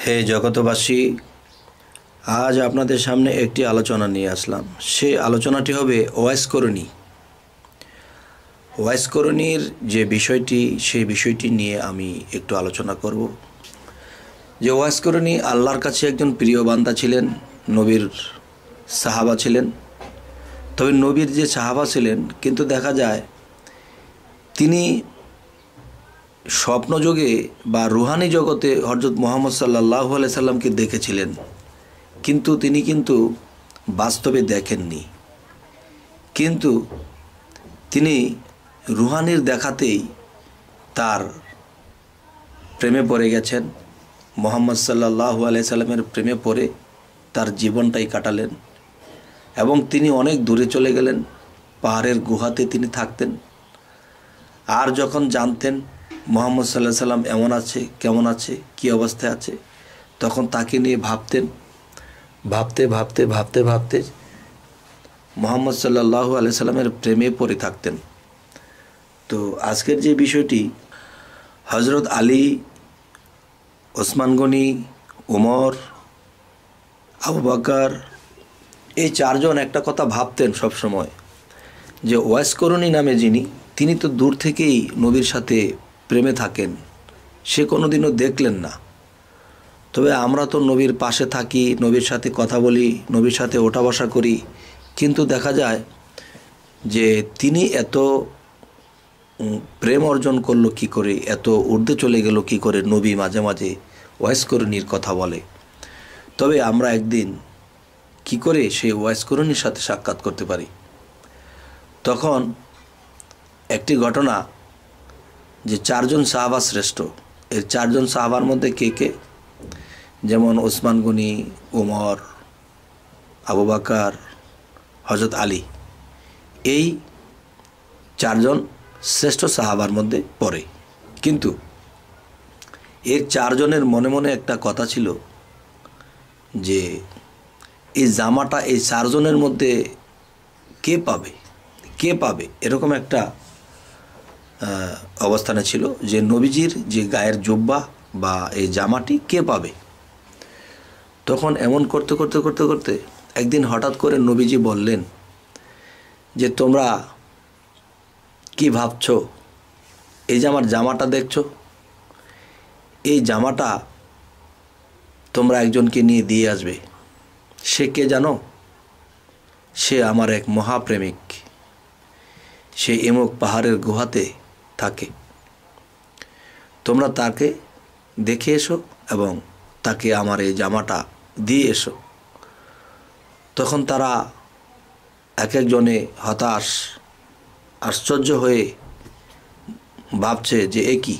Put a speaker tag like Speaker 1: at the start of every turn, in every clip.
Speaker 1: হে জগতবাসী, আজ আপনাদের সামনে একটি আলোচনা নিয়ে আসলাম। সেই আলোচনাটি হবে ওয়াইস করণী। ওয়াইস করণীর যে বিষয়টি, সেই বিষয়টি নিয়ে আমি একটু আলোচনা করব। যে ওয়াইস করণী আল্লাহর কাছে একজন প্রিয় বান্দা ছিলেন, নবীর সাহাবা ছিলেন। তবে নবীর যে সাহাবা ছিলেন, কিন্তু দেখা যায় তিনি স্বপ্নযোগে বা রুহানি জগতে হযরত মুহাম্মদ সাল্লাল্লাহু আলাইহি সাল্লামকে দেখেছিলেন, কিন্তু তিনি বাস্তবে দেখেননি। কিন্তু তিনি রুহানির দেখাতেই তার প্রেমে পড়ে গেছেন। মুহাম্মদ সাল্লাল্লাহু আলাইহি সাল্লামের প্রেমে পড়ে তার জীবনটাই কাটালেন এবং তিনি অনেক দূরে চলে গেলেন। পাহাড়ের গুহাতে তিনি থাকতেন। আর যখন জানতেন মুহাম্মদ সাল্লাল্লাহু আলাইহি সাল্লাম এমন আছে, কেমন আছে, কী অবস্থায় আছে, তখন তাকে নিয়ে ভাবতেন। ভাবতে ভাবতে ভাবতে ভাবতে মুহাম্মদ সাল্লাল্লাহু আলাইহি সাল্লামের প্রেমে পড়ে থাকতেন। তো আজকের যে বিষয়টি, হযরত আলী, ওসমান গনি, ওমর, আবু বকর, এই চারজন একটা কথা ভাবতেন সব সময়, যে ওয়াইস করণী নামে যিনি, তিনি তো দূর থেকেই নবীর সাথে প্রেমে থাকেন, সে কোনোদিনও দেখলেন না। তবে আমরা তো নবীর পাশে থাকি, নবীর সাথে কথা বলি, নবীর সাথে ওঠা বসা করি, কিন্তু দেখা যায় যে তিনি এত প্রেম অর্জন করলো কি করে, এত ঊর্ধ্বে চলে গেল কি করে, নবী মাঝে মাঝে ওয়াইস করণীর কথা বলে। তবে আমরা একদিন কি করে সেই ওয়াইস করণীর সাথে সাক্ষাৎ করতে পারি? তখন একটি ঘটনা, যে চারজন সাহাবা শ্রেষ্ঠ, এই চারজন সাহাবার মধ্যে কে কে, যেমন ওসমান গনি, ওমর, আবু বকর, হযরত আলী, এই চারজন শ্রেষ্ঠ সাহাবার মধ্যে পড়ে। কিন্তু এর চারজনের মনে মনে একটা কথা ছিল যে এই জামাটা এই চারজনের মধ্যে কে পাবে, কে পাবে, এরকম একটা অবস্থানে ছিল যে নবীজির যে গায়ের জুব্বা বা এই জামাটি কে পাবে। তখন এমন করতে করতে করতে করতে একদিন হঠাৎ করে নবীজি বললেন যে তোমরা কি ভাবছো, এই যে আমার জামাটা দেখছো, এই জামাটা তোমরা একজনকে নিয়ে দিয়ে আসবে। সে কে জানো? সে আমার এক মহাপ্রেমিক, সে এমুক পাহাড়ের গুহাতে থাকে। তোমরা তাকে দেখে এসো এবং তাকে আমার এই জামাটা দিয়ে এসো। তখন তারা এক একজনে হতাশ, আশ্চর্য হয়ে ভাবছে যে এ কি,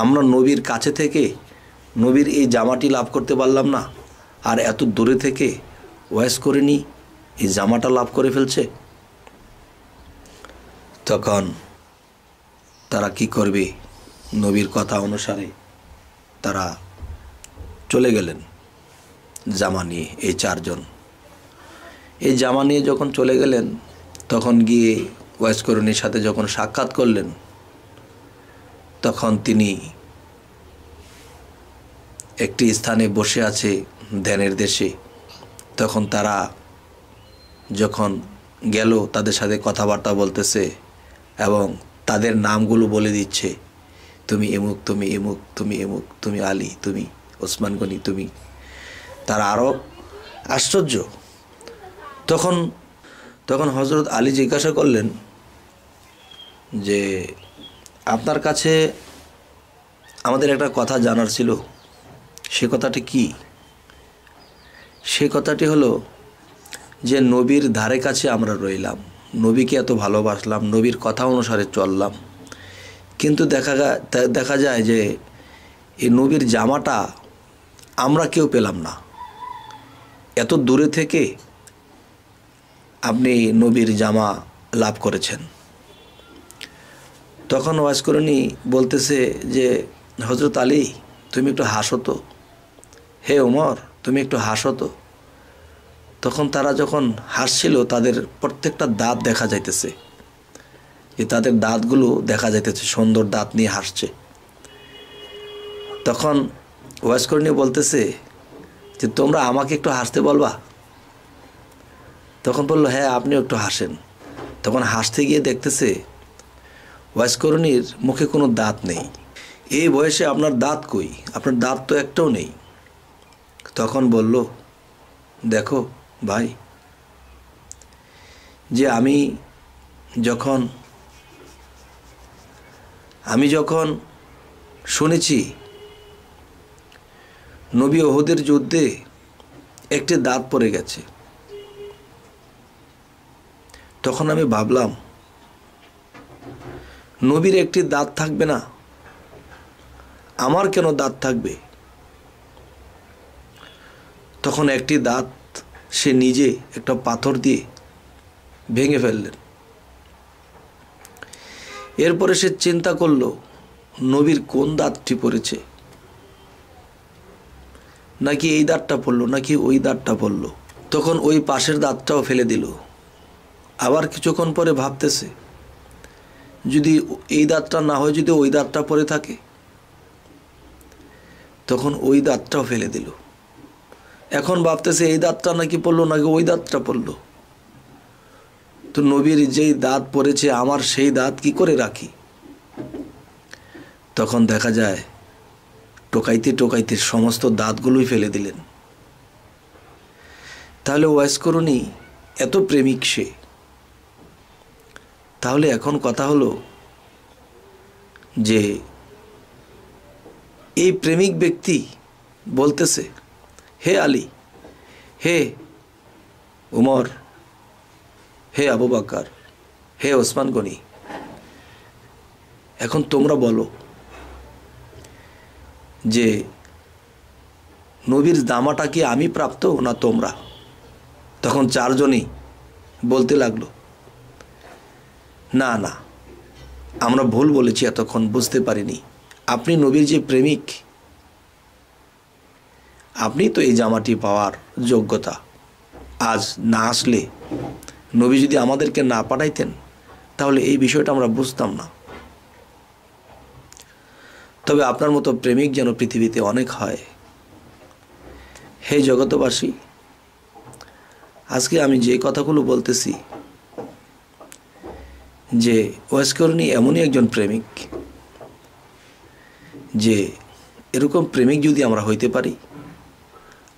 Speaker 1: আমরা নবীর কাছে থেকে নবীর এই জামাটি লাভ করতে পারলাম না, আর এত দূরে থেকে ওয়াইস করণী এই জামাটা লাভ করে ফেলছে। তখন তারা কি করবে, নবীর কথা অনুসারে তারা চলে গেলেন জামা নিয়ে। এই চারজন এই জামা নিয়ে যখন চলে গেলেন, তখন গিয়ে ওয়াইস করণীর সাথে যখন সাক্ষাৎ করলেন, তখন তিনি একটি স্থানে বসে আছে ধ্যানের দেশে। তখন তারা যখন গেল, তাদের সাথে কথাবার্তা বলতেছে এবং তাদের নামগুলো বলে দিচ্ছে, তুমি এমুক, তুমি এমুক, তুমি এমুক, তুমি আলী, তুমি ওসমান গনি, তুমি। তারা আরও আশ্চর্য। তখন হযরত আলী জিজ্ঞাসা করলেন যে আপনার কাছে আমাদের একটা কথা জানার ছিল। সে কথাটি কি? সে কথাটি হলো যে নবীর ধারে কাছে আমরা রইলাম, নবীকে এত ভালোবাসলাম, নবীর কথা অনুসারে চললাম, কিন্তু দেখা যায় যে এই নবীর জামাটা আমরা কেউ পেলাম না। এত দূরে থেকে আপনি নবীর জামা লাভ করেছেন। তখন ওয়াইস করণী বলতেছে যে হযরত আলী, তুমি একটু হাসো তো, হে ওমর, তুমি একটু হাসো তো। তখন তারা যখন হাসছিল, তাদের প্রত্যেকটা দাঁত দেখা যাইতেছে, যে তাদের দাঁতগুলো দেখা যাইতেছে, সুন্দর দাঁত নিয়ে হাসছে। তখন ওয়াজ করে নিয়ে বলতেছে যে তোমরা আমাকে একটু হাসতে বলবা। তখন বললো হ্যাঁ আপনিও একটু হাসেন। তখন হাসতে গিয়ে দেখতেছে ওয়াজ করণীর মুখে কোনো দাঁত নেই। এই বয়সে আপনার দাঁত কই? আপনার দাঁত তো একটাও নেই। তখন বলল দেখো ভাই, যে আমি যখন শুনেছি নবী ওহুদের যুদ্ধে একটি দাঁত পড়ে গেছে, তখন আমি ভাবলাম নবীর একটি দাঁত থাকবে না, আমার কেন দাঁত থাকবে? তখন একটি দাঁত সে নিজে একটা পাথর দিয়ে ভেঙে ফেললেন। এরপরে সে চিন্তা করল নবীর কোন দাঁতটি পড়েছে, নাকি এই দাঁতটা পড়লো নাকি ওই দাঁতটা পড়লো। তখন ওই পাশের দাঁতটাও ফেলে দিল। আবার কিছুক্ষণ পরে ভাবতেছে যদি এই দাঁতটা না হয়, যদি ওই দাঁতটা পড়ে থাকে, তখন ওই দাঁতটাও ফেলে দিল। এখন ভাবতেছে এই দাঁতটা নাকি পড়লো নাকি ওই দাঁতটা পড়লো। তো নবীর যেই দাঁত পড়েছে আমার সেই দাঁত কি করে রাখি? তখন দেখা যায় টোকাইতে টোকাইতে সমস্ত দাঁতগুলোই ফেলে দিলেন। তাহলে ওয়াইস করুনি এত প্রেমিক সে। তাহলে এখন কথা হলো যে এই প্রেমিক ব্যক্তি বলতেছে হে আলী, হে উমর, হে আবু বকর, হে ওসমান গনি, এখন তোমরা বলো যে নবীর দামাটা কি আমি প্রাপ্ত না তোমরা? তখন চারজনই বলতে লাগলো না না, আমরা ভুল বলেছি, এতক্ষণ বুঝতে পারিনি। আপনি নবীর যে প্রেমিক, আপনি তো এই জামাটি পাওয়ার যোগ্যতা। আজ না আসলে, নবী যদি আমাদেরকে না পাঠাইতেন তাহলে এই বিষয়টা আমরা বুঝতাম না। তবে আপনার মতো প্রেমিক যেন পৃথিবীতে অনেক হয়। হে জগতবাসী, আজকে আমি যে কথাগুলো বলতেছি, যে ওয়াইস করণী এমনই একজন প্রেমিক, যে এরকম প্রেমিক যদি আমরা হইতে পারি,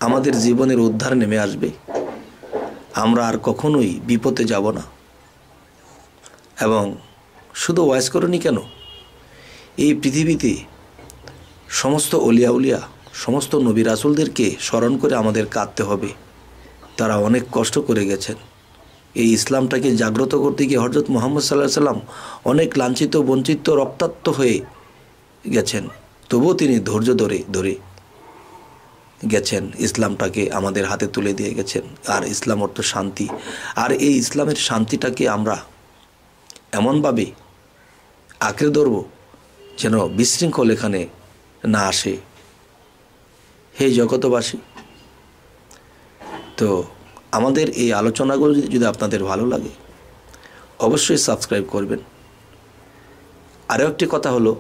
Speaker 1: আমাদের জীবনের উদ্ধার নেমে আসবে। আমরা আর কখনোই বিপদে যাব না। এবং শুধু ওয়াইস করণী কেন, এই পৃথিবীতে সমস্ত অলিয়া উলিয়া, সমস্ত নবী রাসূলদেরকে স্মরণ করে আমাদের কাঁদতে হবে। তারা অনেক কষ্ট করে গেছেন। এই ইসলামটাকে জাগ্রত করতে গিয়ে হযরত মুহাম্মদ সাল্লাল্লাহু আলাইহি সাল্লাম অনেক লাঞ্ছিত, বঞ্চিত, রক্তাক্ত হয়ে গেছেন। তবুও তিনি ধৈর্য ধরে গেছেন, ইসলামটাকে আমাদের হাতে তুলে দিয়ে গেছেন। আর ইসলাম অর্থ শান্তি। আর এই ইসলামের শান্তিটাকে আমরা এমনভাবে আঁকড়ে ধরব যেন বিশৃঙ্খল এখানে না আসে। হে জগতবাসী, তো আমাদের এই আলোচনাগুলো যদি আপনাদের ভালো লাগে অবশ্যই সাবস্ক্রাইব করবেন। আরও একটি কথা হলো,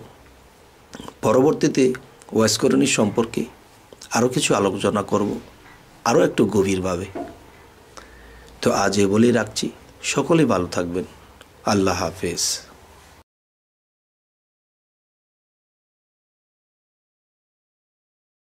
Speaker 1: পরবর্তীতে ওয়াইস করণী সম্পর্কে আরও কিছু আলোচনা করব, আরও একটু গভীরভাবে। তো আজ এ বলেই রাখছি, সকলেই ভালো থাকবেন। আল্লাহ হাফেজ।